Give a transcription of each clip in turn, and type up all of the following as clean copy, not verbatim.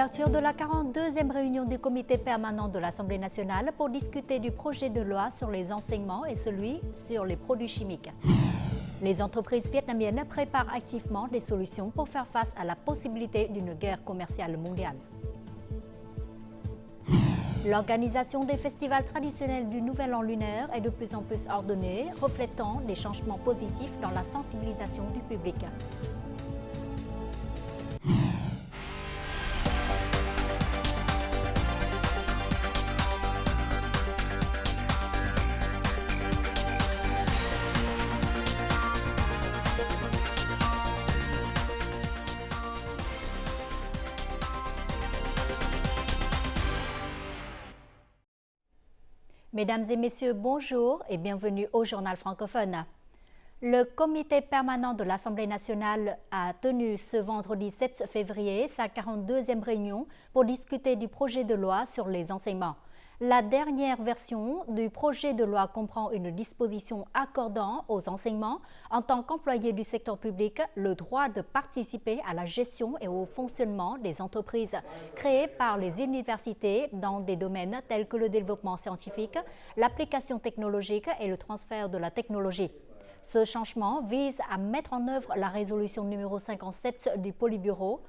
Ouverture de la 42e réunion du comité permanent de l'Assemblée nationale pour discuter du projet de loi sur les enseignements et celui sur les produits chimiques. Les entreprises vietnamiennes préparent activement des solutions pour faire face à la possibilité d'une guerre commerciale mondiale. L'organisation des festivals traditionnels du Nouvel An lunaire est de plus en plus ordonnée, reflétant des changements positifs dans la sensibilisation du public. Mesdames et messieurs, bonjour et bienvenue au Journal francophone. Le comité permanent de l'Assemblée nationale a tenu ce vendredi 7 février sa 42e réunion pour discuter du projet de loi sur les enseignements. La dernière version du projet de loi comprend une disposition accordant aux enseignants, en tant qu'employés du secteur public, le droit de participer à la gestion et au fonctionnement des entreprises créées par les universités dans des domaines tels que le développement scientifique, l'application technologique et le transfert de la technologie. Ce changement vise à mettre en œuvre la résolution numéro 57 du Politburo.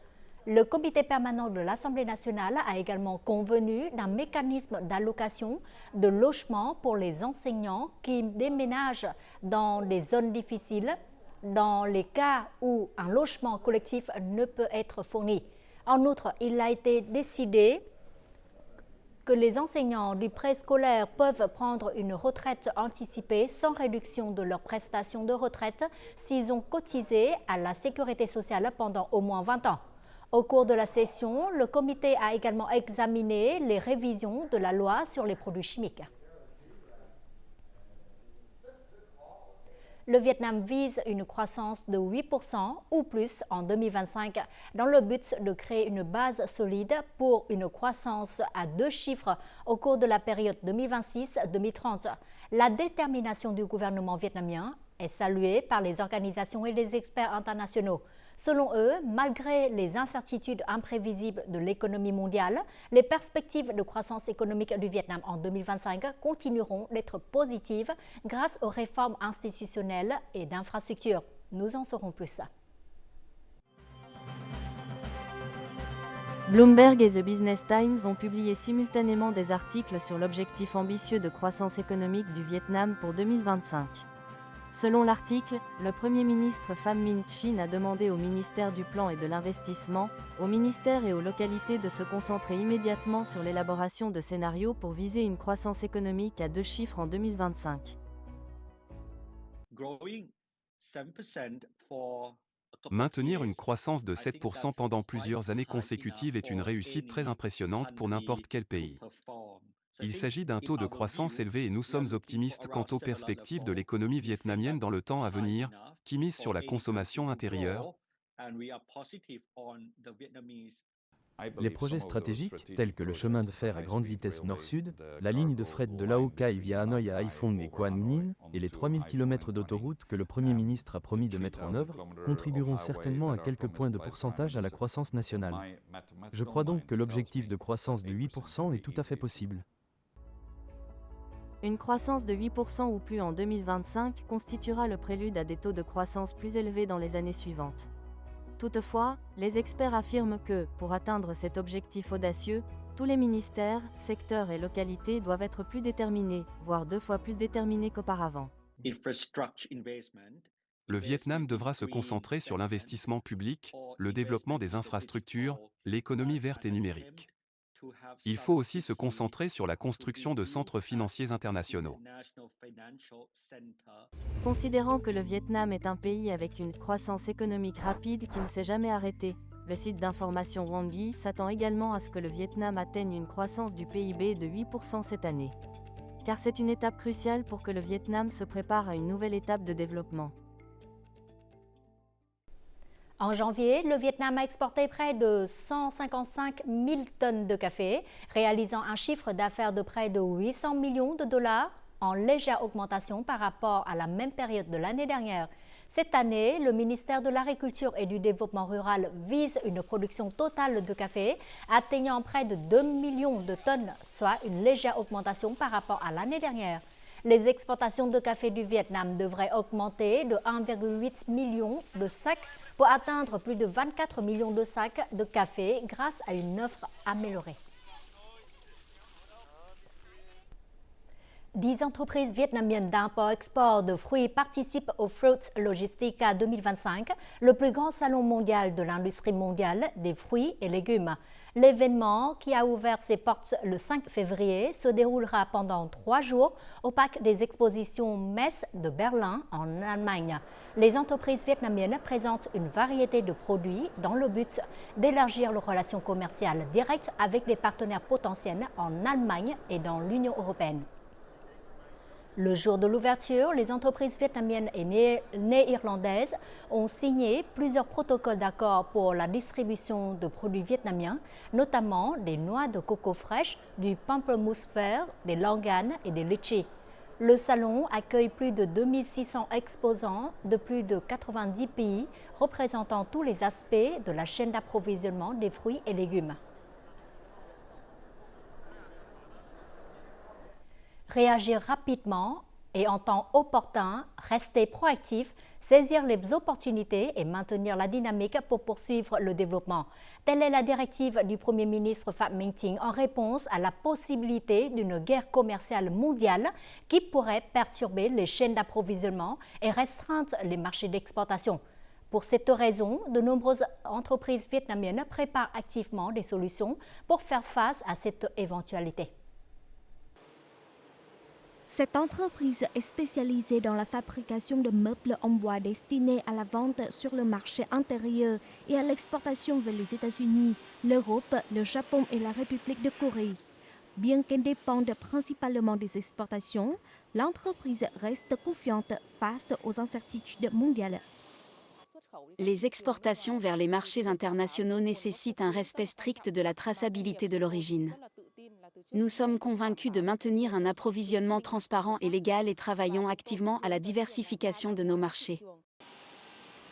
Le comité permanent de l'Assemblée nationale a également convenu d'un mécanisme d'allocation de logement pour les enseignants qui déménagent dans des zones difficiles dans les cas où un logement collectif ne peut être fourni. En outre, il a été décidé que les enseignants du préscolaire peuvent prendre une retraite anticipée sans réduction de leurs prestations de retraite s'ils ont cotisé à la sécurité sociale pendant au moins 20 ans. Au cours de la session, le comité a également examiné les révisions de la loi sur les produits chimiques. Le Vietnam vise une croissance de 8% ou plus en 2025 dans le but de créer une base solide pour une croissance à 2 chiffres au cours de la période 2026-2030. La détermination du gouvernement vietnamien est saluée par les organisations et les experts internationaux. Selon eux, malgré les incertitudes imprévisibles de l'économie mondiale, les perspectives de croissance économique du Vietnam en 2025 continueront d'être positives grâce aux réformes institutionnelles et d'infrastructures. Nous en saurons plus. Bloomberg et The Business Times ont publié simultanément des articles sur l'objectif ambitieux de croissance économique du Vietnam pour 2025. Selon l'article, le Premier ministre Pham Minh Chinh a demandé au ministère du Plan et de l'Investissement, aux ministères et aux localités de se concentrer immédiatement sur l'élaboration de scénarios pour viser une croissance économique à 2 chiffres en 2025. Maintenir une croissance de 7% pendant plusieurs années consécutives est une réussite très impressionnante pour n'importe quel pays. Il s'agit d'un taux de croissance élevé et nous sommes optimistes quant aux perspectives de l'économie vietnamienne dans le temps à venir, qui mise sur la consommation intérieure. Les projets stratégiques, tels que le chemin de fer à grande vitesse nord-sud, la ligne de fret de Lao Cai via Hanoï à Haiphong et Quang Ninh, et les 3000 km d'autoroute que le Premier ministre a promis de mettre en œuvre, contribueront certainement à quelques points de pourcentage à la croissance nationale. Je crois donc que l'objectif de croissance de 8% est tout à fait possible. Une croissance de 8% ou plus en 2025 constituera le prélude à des taux de croissance plus élevés dans les années suivantes. Toutefois, les experts affirment que, pour atteindre cet objectif audacieux, tous les ministères, secteurs et localités doivent être plus déterminés, voire 2 fois plus déterminés qu'auparavant. Le Vietnam devra se concentrer sur l'investissement public, le développement des infrastructures, l'économie verte et numérique. Il faut aussi se concentrer sur la construction de centres financiers internationaux. Considérant que le Vietnam est un pays avec une croissance économique rapide qui ne s'est jamais arrêtée, le site d'information Wanggi s'attend également à ce que le Vietnam atteigne une croissance du PIB de 8% cette année. Car c'est une étape cruciale pour que le Vietnam se prépare à une nouvelle étape de développement. En janvier, le Vietnam a exporté près de 155 000 tonnes de café, réalisant un chiffre d'affaires de près de 800 millions de dollars, en légère augmentation par rapport à la même période de l'année dernière. Cette année, le ministère de l'Agriculture et du Développement rural vise une production totale de café atteignant près de 2 millions de tonnes, soit une légère augmentation par rapport à l'année dernière. Les exportations de café du Vietnam devraient augmenter de 1,8 million de sacs pour atteindre plus de 24 millions de sacs de café grâce à une offre améliorée. 10 entreprises vietnamiennes d'import-export de fruits participent au Fruit Logistica 2025, le plus grand salon mondial de l'industrie mondiale des fruits et légumes. L'événement, qui a ouvert ses portes le 5 février, se déroulera pendant 3 jours au parc des expositions Metz de Berlin, en Allemagne. Les entreprises vietnamiennes présentent une variété de produits dans le but d'élargir leurs relations commerciales directes avec les partenaires potentiels en Allemagne et dans l'Union européenne. Le jour de l'ouverture, les entreprises vietnamiennes et néerlandaises ont signé plusieurs protocoles d'accord pour la distribution de produits vietnamiens, notamment des noix de coco fraîches, du pamplemousse vert, des langanes et des litchis. Le salon accueille plus de 2600 exposants de plus de 90 pays, représentant tous les aspects de la chaîne d'approvisionnement des fruits et légumes. Réagir rapidement et en temps opportun, rester proactif, saisir les opportunités et maintenir la dynamique pour poursuivre le développement. Telle est la directive du Premier ministre Phạm Minh Chính en réponse à la possibilité d'une guerre commerciale mondiale qui pourrait perturber les chaînes d'approvisionnement et restreindre les marchés d'exportation. Pour cette raison, de nombreuses entreprises vietnamiennes préparent activement des solutions pour faire face à cette éventualité. Cette entreprise est spécialisée dans la fabrication de meubles en bois destinés à la vente sur le marché intérieur et à l'exportation vers les États-Unis, l'Europe, le Japon et la République de Corée. Bien qu'elle dépende principalement des exportations, l'entreprise reste confiante face aux incertitudes mondiales. Les exportations vers les marchés internationaux nécessitent un respect strict de la traçabilité de l'origine. Nous sommes convaincus de maintenir un approvisionnement transparent et légal et travaillons activement à la diversification de nos marchés.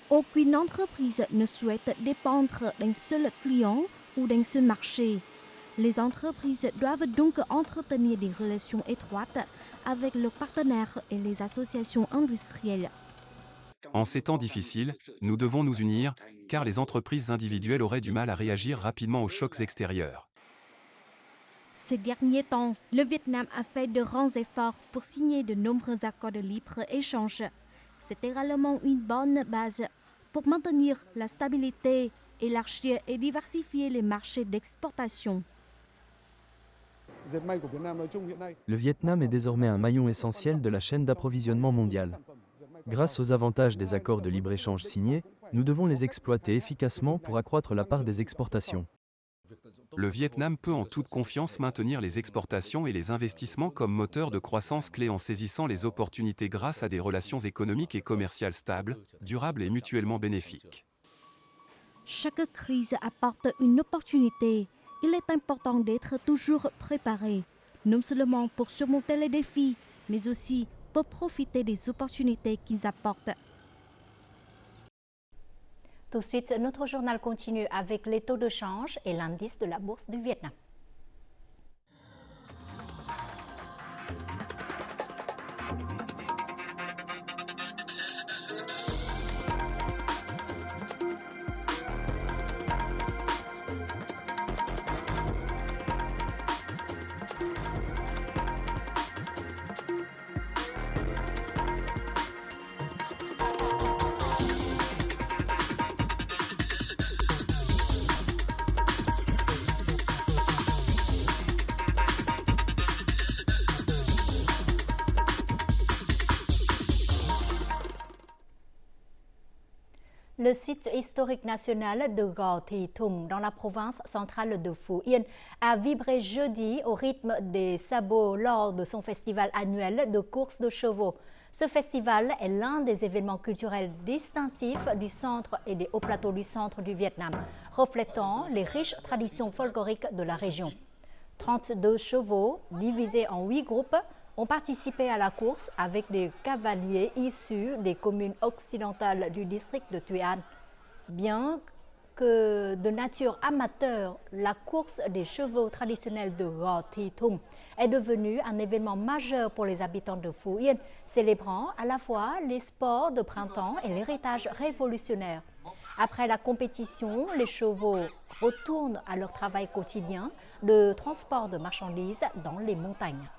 Aucune entreprise ne souhaite dépendre d'un seul client ou d'un seul marché. Les entreprises doivent donc entretenir des relations étroites avec leurs partenaires et les associations industrielles. En ces temps difficiles, nous devons nous unir, car les entreprises individuelles auraient du mal à réagir rapidement aux chocs extérieurs. Ces derniers temps, le Vietnam a fait de grands efforts pour signer de nombreux accords de libre-échange. C'est également une bonne base pour maintenir la stabilité, élargir et diversifier les marchés d'exportation. Le Vietnam est désormais un maillon essentiel de la chaîne d'approvisionnement mondiale. Grâce aux avantages des accords de libre-échange signés, nous devons les exploiter efficacement pour accroître la part des exportations. Le Vietnam peut en toute confiance maintenir les exportations et les investissements comme moteur de croissance clé en saisissant les opportunités grâce à des relations économiques et commerciales stables, durables et mutuellement bénéfiques. Chaque crise apporte une opportunité. Il est important d'être toujours préparé, non seulement pour surmonter les défis, mais aussi pour profiter des opportunités qu'ils apportent. Tout de suite, notre journal continue avec les taux de change et l'indice de la bourse du Vietnam. Le site historique national de Go Thi Thum, dans la province centrale de Phu Yên, a vibré jeudi au rythme des sabots lors de son festival annuel de course de chevaux. Ce festival est l'un des événements culturels distinctifs du centre et des hauts plateaux du centre du Vietnam, reflétant les riches traditions folkloriques de la région. 32 chevaux, divisés en 8 groupes, ont participé à la course avec des cavaliers issus des communes occidentales du district de Tuy An. Bien que de nature amateur, la course des chevaux traditionnels de Go Thi Thum est devenue un événement majeur pour les habitants de Phú Yên, célébrant à la fois les sports de printemps et l'héritage révolutionnaire. Après la compétition, les chevaux retournent à leur travail quotidien de transport de marchandises dans les montagnes.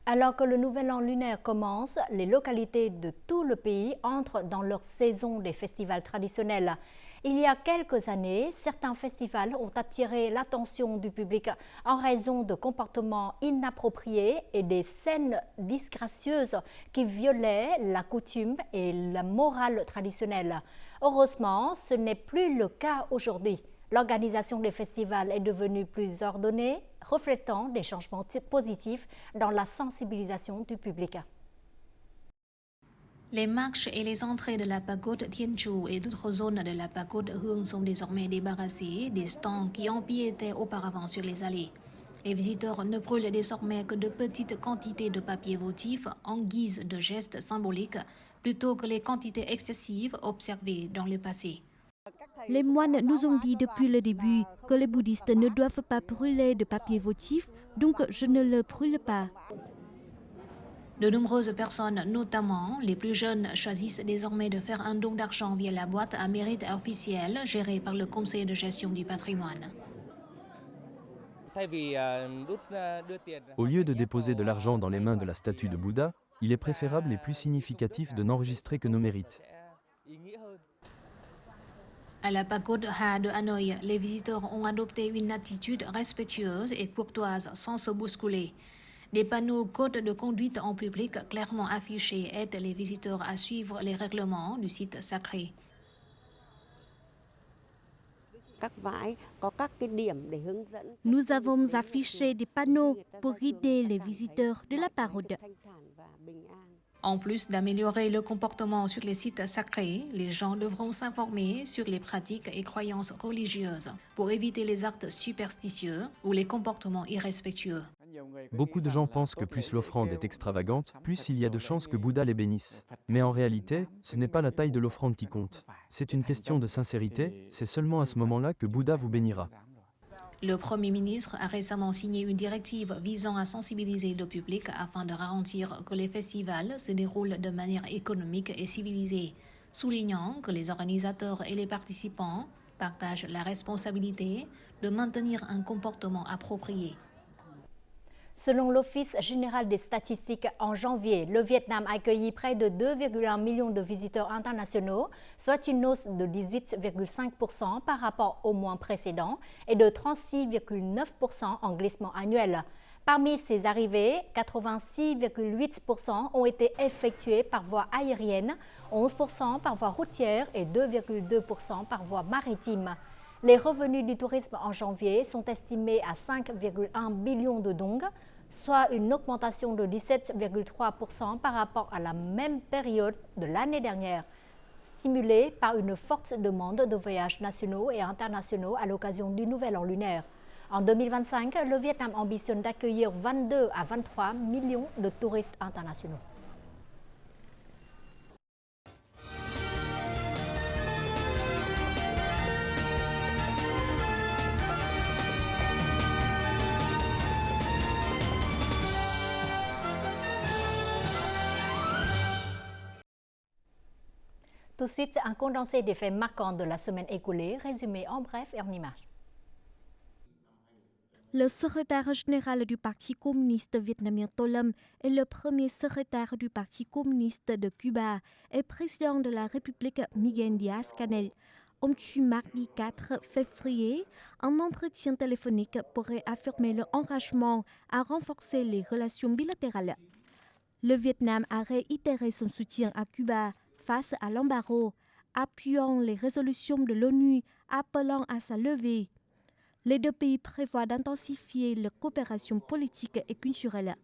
Alors que le nouvel an lunaire commence, les localités de tout le pays entrent dans leur saison des festivals traditionnels. Il y a quelques années, certains festivals ont attiré l'attention du public en raison de comportements inappropriés et des scènes disgracieuses qui violaient la coutume et la morale traditionnelle. Heureusement, ce n'est plus le cas aujourd'hui. L'organisation des festivals est devenue plus ordonnée, reflétant des changements positifs dans la sensibilisation du public. Les marches et les entrées de la pagode Thiên Chu et d'autres zones de la pagode Hương sont désormais débarrassées des stands qui empiétaient auparavant sur les allées. Les visiteurs ne brûlent désormais que de petites quantités de papier votif en guise de gestes symboliques, plutôt que les quantités excessives observées dans le passé. Les moines nous ont dit depuis le début que les bouddhistes ne doivent pas brûler de papier votif, donc je ne le brûle pas. De nombreuses personnes, notamment les plus jeunes, choisissent désormais de faire un don d'argent via la boîte à mérite officielle gérée par le Conseil de gestion du patrimoine. Au lieu de déposer de l'argent dans les mains de la statue de Bouddha, il est préférable et plus significatif de n'enregistrer que nos mérites. À la pagode Ha de Hanoï, les visiteurs ont adopté une attitude respectueuse et courtoise sans se bousculer. Des panneaux codes de conduite en public clairement affichés aident les visiteurs à suivre les règlements du site sacré. Nous avons affiché des panneaux pour guider les visiteurs de la pagode. En plus d'améliorer le comportement sur les sites sacrés, les gens devront s'informer sur les pratiques et croyances religieuses pour éviter les actes superstitieux ou les comportements irrespectueux. Beaucoup de gens pensent que plus l'offrande est extravagante, plus il y a de chances que Bouddha les bénisse. Mais en réalité, ce n'est pas la taille de l'offrande qui compte. C'est une question de sincérité, c'est seulement à ce moment-là que Bouddha vous bénira. Le Premier ministre a récemment signé une directive visant à sensibiliser le public afin de garantir que les festivals se déroulent de manière économique et civilisée, soulignant que les organisateurs et les participants partagent la responsabilité de maintenir un comportement approprié. Selon l'Office général des statistiques, en janvier, le Vietnam a accueilli près de 2,1 millions de visiteurs internationaux, soit une hausse de 18,5% par rapport au mois précédent et de 36,9% en glissement annuel. Parmi ces arrivées, 86,8% ont été effectuées par voie aérienne, 11% par voie routière et 2,2% par voie maritime. Les revenus du tourisme en janvier sont estimés à 5,1 billions de dong, soit une augmentation de 17,3% par rapport à la même période de l'année dernière, stimulée par une forte demande de voyages nationaux et internationaux à l'occasion du Nouvel An lunaire. En 2025, le Vietnam ambitionne d'accueillir 22 à 23 millions de touristes internationaux. Tout de suite, un condensé des faits marquants de la semaine écoulée, résumé en bref et en images. Le secrétaire général du Parti communiste vietnamien Tô Lâm est le premier secrétaire du Parti communiste de Cuba et président de la République Miguel Díaz-Canel ont eu mardi 4 février un entretien téléphonique pour réaffirmer leur engagement à renforcer les relations bilatérales. Le Vietnam a réitéré son soutien à Cuba face à l'embargo, appuyant les résolutions de l'ONU appelant à sa levée. Les deux pays prévoient d'intensifier leur coopération politique et culturelle,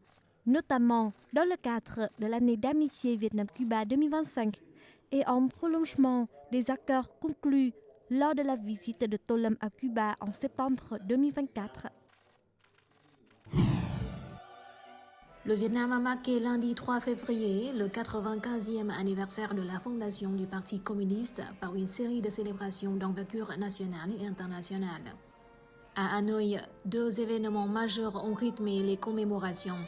notamment dans le cadre de l'année d'amitié Vietnam-Cuba 2025 et en prolongement des accords conclus lors de la visite de Tô Lâm à Cuba en septembre 2024. Le Vietnam a marqué lundi 3 février le 95e anniversaire de la fondation du Parti communiste par une série de célébrations d'envergure nationale et internationale. À Hanoï, 2 événements majeurs ont rythmé les commémorations.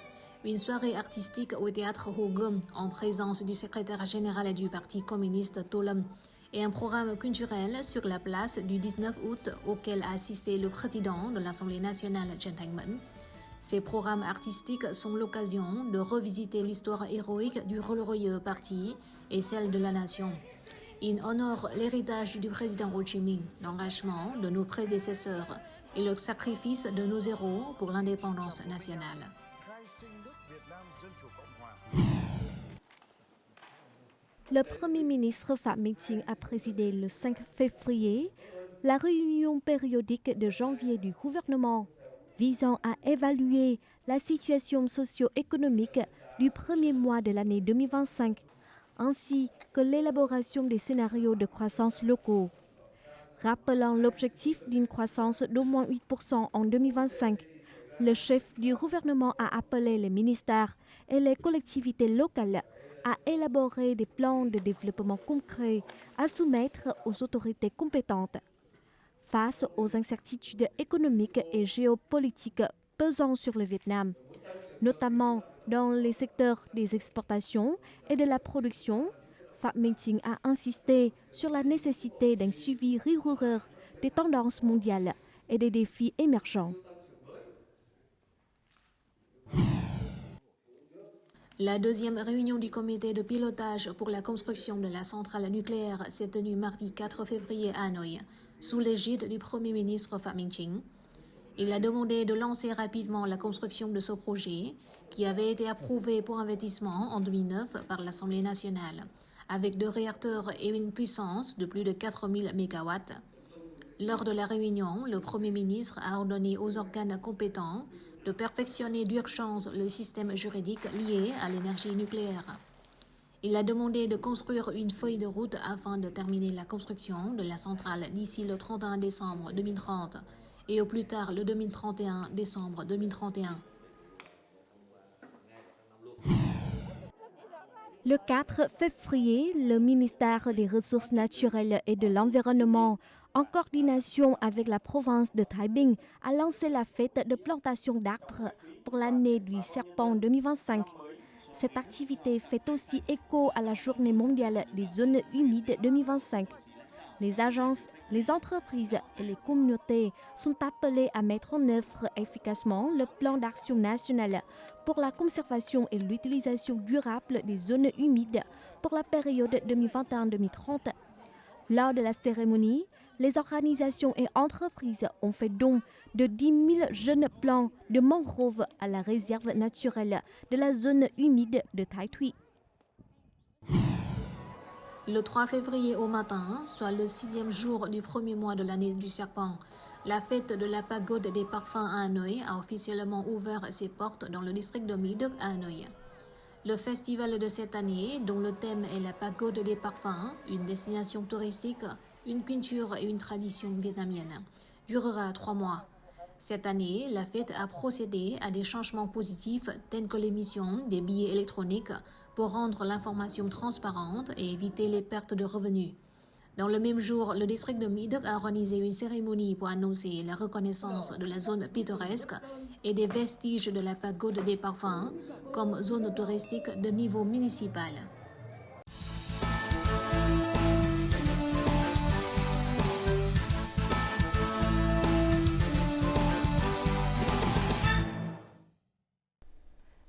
Une soirée artistique au théâtre Ho Gươm en présence du secrétaire général du Parti communiste To Lâm et un programme culturel sur la place du 19 août auquel a assisté le président de l'Assemblée nationale Chen Thanh-Minh. Ces programmes artistiques sont l'occasion de revisiter l'histoire héroïque du glorieux parti et celle de la nation. Ils honorent l'héritage du président Ho Chi Minh, l'engagement de nos prédécesseurs et le sacrifice de nos héros pour l'indépendance nationale. Le Premier ministre Phạm Minh Chính a présidé le 5 février la réunion périodique de janvier du gouvernement visant à évaluer la situation socio-économique du premier mois de l'année 2025, ainsi que l'élaboration des scénarios de croissance locaux. Rappelant l'objectif d'une croissance d'au moins 8% en 2025, le chef du gouvernement a appelé les ministères et les collectivités locales à élaborer des plans de développement concrets à soumettre aux autorités compétentes. Face aux incertitudes économiques et géopolitiques pesant sur le Vietnam, notamment dans les secteurs des exportations et de la production, Phạm Minh Chính a insisté sur la nécessité d'un suivi rigoureux des tendances mondiales et des défis émergents. La deuxième réunion du comité de pilotage pour la construction de la centrale nucléaire s'est tenue mardi 4 février à Hanoï, sous l'égide du Premier ministre Phạm Minh Chính. Il a demandé de lancer rapidement la construction de ce projet, qui avait été approuvé pour investissement en 2009 par l'Assemblée nationale, avec 2 réacteurs et une puissance de plus de 4000 MW. Lors de la réunion, le Premier ministre a ordonné aux organes compétents de perfectionner d'urgence le système juridique lié à l'énergie nucléaire. Il a demandé de construire une feuille de route afin de terminer la construction de la centrale d'ici le 31 décembre 2030 et au plus tard le 2031 décembre 2031. Le 4 février, le ministère des Ressources naturelles et de l'Environnement, en coordination avec la province de Thái Bình, a lancé la fête de plantation d'arbres pour l'année du serpent 2025. Cette activité fait aussi écho à la Journée mondiale des zones humides 2025. Les agences, les entreprises et les communautés sont appelées à mettre en œuvre efficacement le plan d'action national pour la conservation et l'utilisation durable des zones humides pour la période 2021-2030. Lors de la cérémonie, les organisations et entreprises ont fait don de 10 000 jeunes plants de mangroves à la réserve naturelle de la zone humide de Thái Thụy. Le 3 février au matin, soit le 6e jour du premier mois de l'année du serpent, la fête de la pagode des parfums à Hanoï a officiellement ouvert ses portes dans le district de My Đức à Hanoï. Le festival de cette année, dont le thème est la pagode des parfums, une destination touristique, une culture et une tradition vietnamienne, durera 3 mois. Cette année, la fête a procédé à des changements positifs tels que l'émission des billets électroniques pour rendre l'information transparente et éviter les pertes de revenus. Dans le même jour, le district de My Đức a organisé une cérémonie pour annoncer la reconnaissance de la zone pittoresque et des vestiges de la pagode des parfums comme zone touristique de niveau municipal.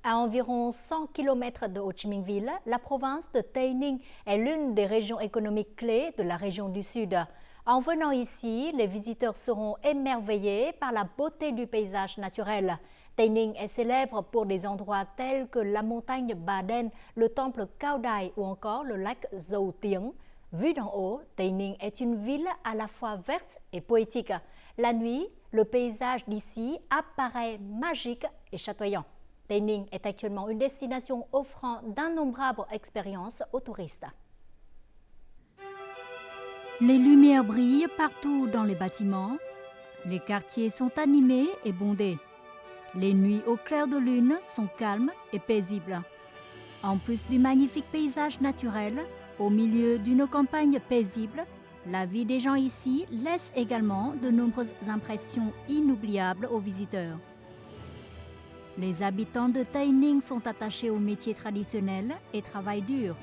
À environ 100 km de Ho Chi Minh Ville, la province de Tây Ninh est l'une des régions économiques clés de la région du Sud. En venant ici, les visiteurs seront émerveillés par la beauté du paysage naturel. Tây Ninh est célèbre pour des endroits tels que la montagne Bà Đen, le temple Cao Đài ou encore le lac Dầu Tiếng. Vu d'en haut, Tây Ninh est une ville à la fois verte et poétique. La nuit, le paysage d'ici apparaît magique et chatoyant. Tây Ninh est actuellement une destination offrant d'innombrables expériences aux touristes. Les lumières brillent partout dans les bâtiments. Les quartiers sont animés et bondés. Les nuits au clair de lune sont calmes et paisibles. En plus du magnifique paysage naturel, au milieu d'une campagne paisible, la vie des gens ici laisse également de nombreuses impressions inoubliables aux visiteurs. Les habitants de Tây Ninh sont attachés aux métiers traditionnels et travaillent dur.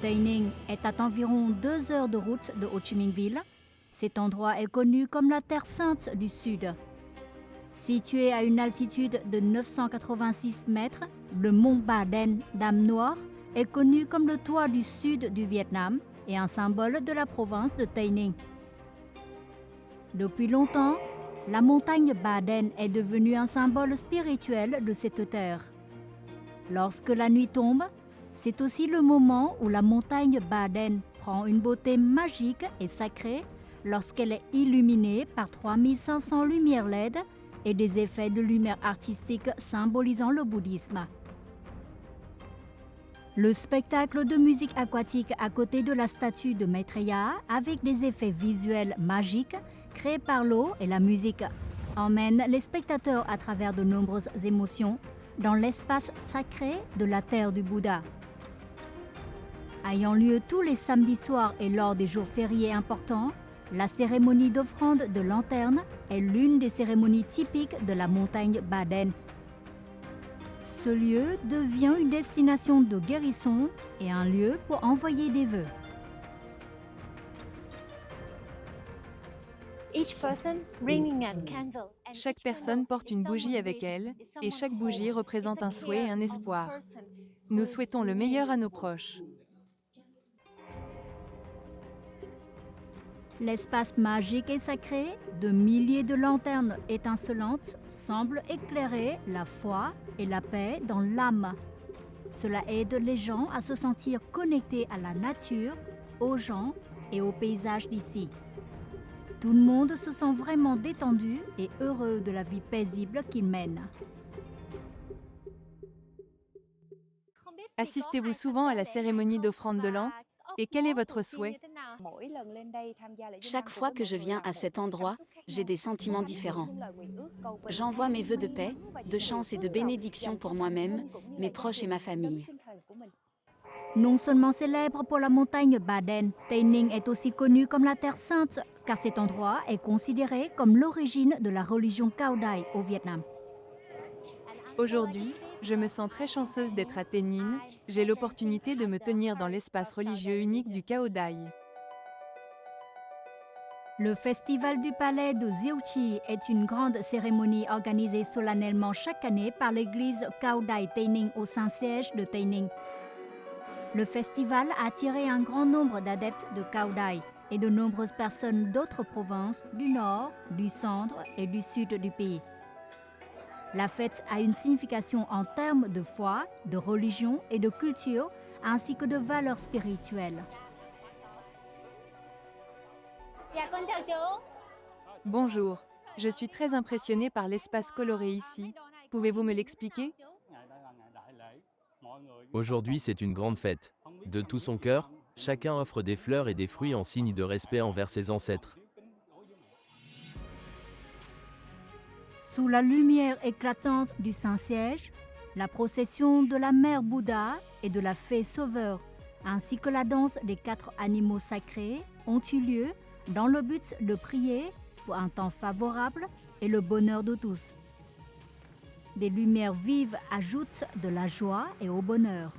Tây Ninh est à environ 2 heures de route de Ho Chi Minh Ville. Cet endroit est connu comme la Terre Sainte du Sud. Situé à une altitude de 986 mètres, le mont Ba Đen, Dame Noire, est connu comme le toit du sud du Vietnam et un symbole de la province de Tây Ninh. Depuis longtemps, la montagne Ba Đen est devenue un symbole spirituel de cette terre. Lorsque la nuit tombe, c'est aussi le moment où la montagne Ba Đen prend une beauté magique et sacrée lorsqu'elle est illuminée par 3500 lumières LED et des effets de lumière artistique symbolisant le bouddhisme. Le spectacle de musique aquatique à côté de la statue de Maitreya, avec des effets visuels magiques créés par l'eau et la musique, emmène les spectateurs à travers de nombreuses émotions dans l'espace sacré de la terre du Bouddha. Ayant lieu tous les samedis soirs et lors des jours fériés importants, la cérémonie d'offrande de lanterne est l'une des cérémonies typiques de la montagne Ba Đen. Ce lieu devient une destination de guérison et un lieu pour envoyer des vœux. Chaque personne porte une bougie avec elle, et chaque bougie représente un souhait et un espoir. Nous souhaitons le meilleur à nos proches. L'espace magique et sacré, de milliers de lanternes étincelantes, semble éclairer la foi et la paix dans l'âme. Cela aide les gens à se sentir connectés à la nature, aux gens et au paysage d'ici. Tout le monde se sent vraiment détendu et heureux de la vie paisible qu'ils mènent. Assistez-vous souvent à la cérémonie d'offrande de l'an? Et quel est votre souhait? Chaque fois que je viens à cet endroit, j'ai des sentiments différents. J'envoie mes vœux de paix, de chance et de bénédiction pour moi-même, mes proches et ma famille. Non seulement célèbre pour la montagne Ba Đen, Tây Ninh est aussi connu comme la Terre Sainte, car cet endroit est considéré comme l'origine de la religion Cao Đài au Vietnam. Aujourd'hui, je me sens très chanceuse d'être à Tây Ninh. J'ai l'opportunité de me tenir dans l'espace religieux unique du Cao Đài. Le festival du palais de Dieu Chi est une grande cérémonie organisée solennellement chaque année par l'église Cao Đài Tây Ninh au Saint-Siège de Tây Ninh. Le festival a attiré un grand nombre d'adeptes de Cao Đài et de nombreuses personnes d'autres provinces du nord, du centre et du sud du pays. La fête a une signification en termes de foi, de religion et de culture, ainsi que de valeurs spirituelles. Bonjour, je suis très impressionnée par l'espace coloré ici. Pouvez-vous me l'expliquer? Aujourd'hui, c'est une grande fête. De tout son cœur, chacun offre des fleurs et des fruits en signe de respect envers ses ancêtres. Sous la lumière éclatante du Saint-Siège, la procession de la mère Bouddha et de la fée sauveur, ainsi que la danse des 4 animaux sacrés, ont eu lieu dans le but de prier pour un temps favorable et le bonheur de tous. Des lumières vives ajoutent de la joie et au bonheur.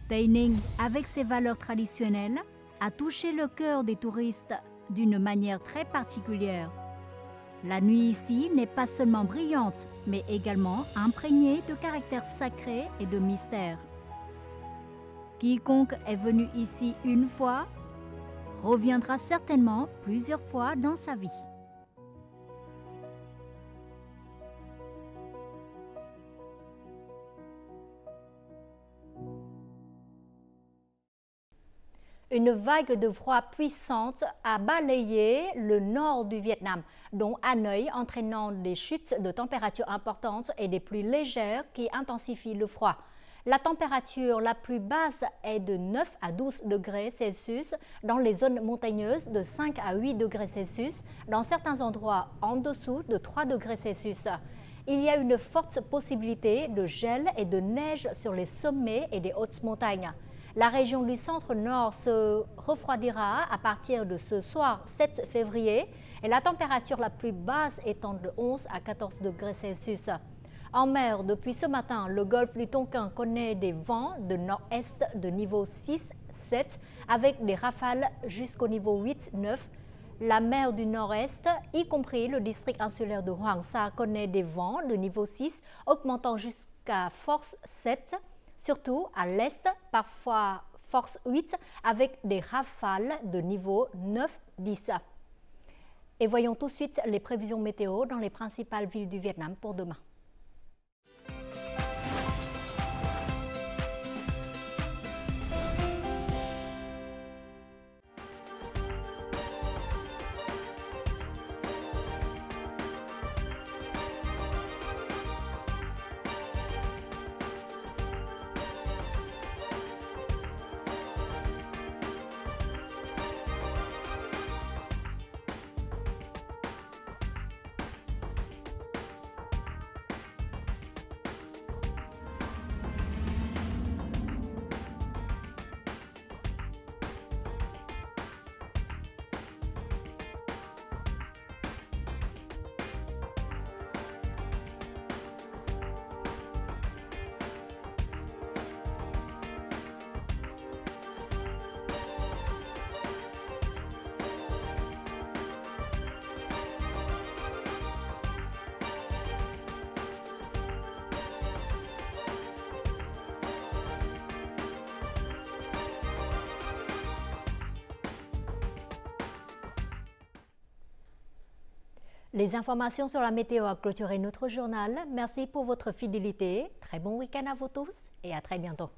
Tây Ninh, avec ses valeurs traditionnelles, a touché le cœur des touristes d'une manière très particulière. La nuit ici n'est pas seulement brillante, mais également imprégnée de caractère sacré et de mystère. Quiconque est venu ici une fois reviendra certainement plusieurs fois dans sa vie. Une vague de froid puissante a balayé le nord du Vietnam, dont Hanoï, entraînant des chutes de température importantes et des pluies légères qui intensifient le froid. La température la plus basse est de 9 à 12 degrés Celsius dans les zones montagneuses, de 5 à 8 degrés Celsius dans certains endroits en dessous de 3 degrés Celsius. Il y a une forte possibilité de gel et de neige sur les sommets et les hautes montagnes. La région du centre-nord se refroidira à partir de ce soir 7 février et la température la plus basse étant de 11 à 14 degrés Celsius. En mer, depuis ce matin, le golfe du Tonkin connaît des vents de nord-est de niveau 6-7 avec des rafales jusqu'au niveau 8-9. La mer du nord-est, y compris le district insulaire de Hoàng Sa, connaît des vents de niveau 6 augmentant jusqu'à force 7, surtout à l'est, parfois force 8 avec des rafales de niveau 9-10. Et voyons tout de suite les prévisions météo dans les principales villes du Vietnam pour demain. Les informations sur la météo ont clôturé notre journal. Merci pour votre fidélité. Très bon week-end à vous tous et à très bientôt.